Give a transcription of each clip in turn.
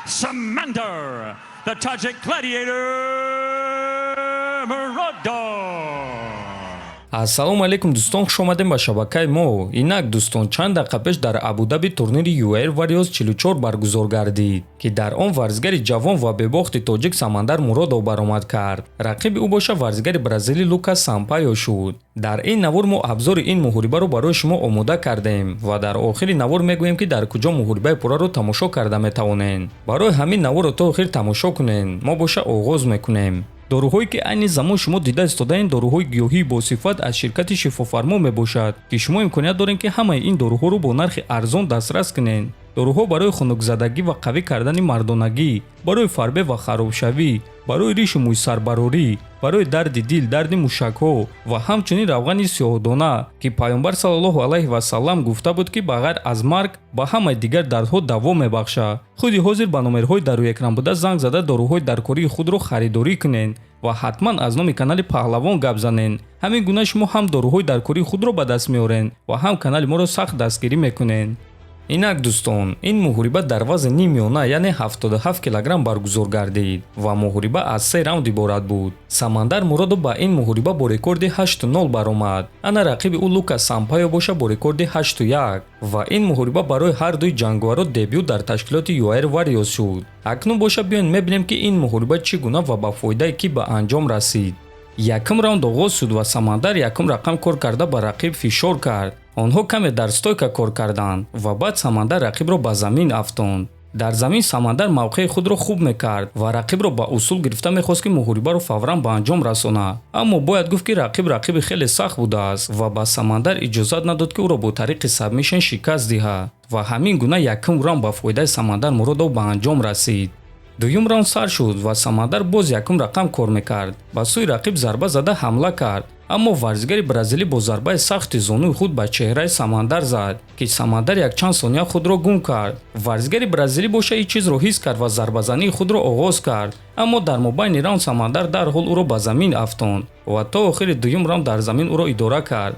Samandar, the Tajik gladiator, Murodov. ассалому алайкум дӯстон, хуш омадем ба шабакаи мо. Инак дӯстон, чанд дақиқа пеш дар Абу-Даби турнири UAE Warriors 44 баргузор гардид, ки дар он варзигари ҷавон ва бебохти тоҷик Самандар Муродов баромад кард. Рақиби ӯ боша варзигари бразилӣ Лукас Сампайо шуд. дар ин навор мо абзори ин муҳорибаро барои шумо омода кардем ва дар охири навор мегӯем ки дар куҷо муҳорибаи пурраро тамошо карда метавонен. барои ҳамин наворро то охир тамошо кунен. мо боша оғоз мекунем. доруҳое ки айни замон шумо дида истодаен доруҳои гиёҳии босифат аз ширкати шифофармо мебошад, ки шумо имконият доред ки ҳамаи ин доруҳоро бо нархи арзон дастрас кунед. доруҳо барои хунукзадагӣ ва қавӣ кардани мардонагӣ, барои фарбе ва харобшавӣ, барои ришу мӯйсарбарорӣ, барои дарди дил, дарди мушакҳо ва ҳамчунин равғани сиёҳдона, ки пайғамбар саллаллоҳу алайҳи васаллам гуфта буд ки ба ғайр аз марг ба ҳамаи дигар дардҳо даво мебахшад. худи ҳозир ба номерҳои дар рӯи экран буда занг зада доруҳои даркории худро харидорӣ кунед ва ҳатман аз номи канали Паҳлавон гап занед. ҳамин гуна шумо ҳам доруҳои даркории худро ба даст меоред ва ҳам канали моро сахт дастгирӣ мекунед. инак дӯстон, ин муҳориба дар вазни нимёна яъне 77 килограмм баргузор гардид ва муҳориба аз 3 раунд иборат буд. Самандар Муродов ба ин муҳориба бо рекорди 8-0 баромад. ана рақиби ӯ Лукас Сампайо боша бо рекорди 8-1 ва ин муҳориба барои ҳар дуи ҷангаваро дебют дар ташкилоти UAE Warriors шуд. акнун боша биёед мебинем ки ин муҳориба чӣ гуна ва ба фоидаи кӣ ба анҷом расид. якум раунд оғоз шуд ва Самандар якум рақам кор карда ба рақиб фишор кард. онҳо каме дар стойка кор карданд ва баъд Самандар рақибро ба замин афтонд. дар замин Самандар мавқеи худро хуб мекард ва рақибро ба усул гирифта мехост ки муҳорибаро фавран ба анҷом расонад. аммо бояд гуфт ки рақиби хеле сахт будааст ва ба Самандар иҷозат надод ки ӯро бо тариқи сабмишн шикаст диҳад ва ҳамин гуна якум раунд ба фоидаи Самандар Муродов ба анҷом расид. дуюм раунд сар шуд ва Самандар боз якум рақам кор мекард. ба сӯи рақиб зарба зада ҳамла кард, аммо варзигари бразилӣ бо зарбаи сахти зонуи худ ба чеҳраи Самандар зад, ки Самандар якчанд сония худро гум кард. варзигари бразилӣ боша ин чизро ҳис кард ва зарбазании худро оғоз кард, аммо дар мобайни раунд Самандар дарҳол ӯро ба замин афтонд ва то охири дуюм раунд дар замин ӯро идора кард.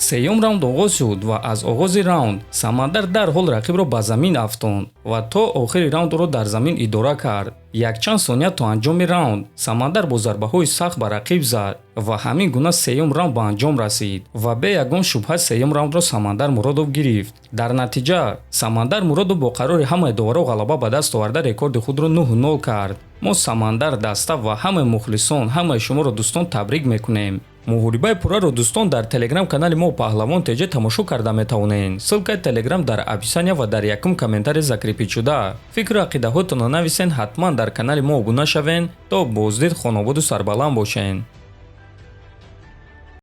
сеюм раунд оғоз шуд ва аз оғози раунд Самандар дарҳол рақибро ба замин афтонд ва то охири раунд ӯро дар замин идора кард. якчанд сония то анҷоми раунд Самандар бо зарбаҳои сахт ба рақиб зад ва ҳамин гуна сеюм раунд ба анҷом расид ва бе ягон шубҳа сеюм раундро Самандар Муродов гирифт. дар натиҷа Самандар Муродов бо қарори ҳамаи доваро ғалаба ба даст оварда рекорди худро 9-0 кард. мо Самандар, Даста ва ҳамаи мухлисон, ҳамаи шуморо дӯстон табрик мекунем. муҳорибаи пурраро дӯстон дар телеграм канали мо Паҳлавон теҷа тамошо карда метавонед. ссилкаи телеграм дар описания ва дар якум комментарий закрепид шуда. фикру ақидаҳоятонро нависен, ҳатман дар канали мо обуна шавен. то боздид хонободу сарбаланд бошен.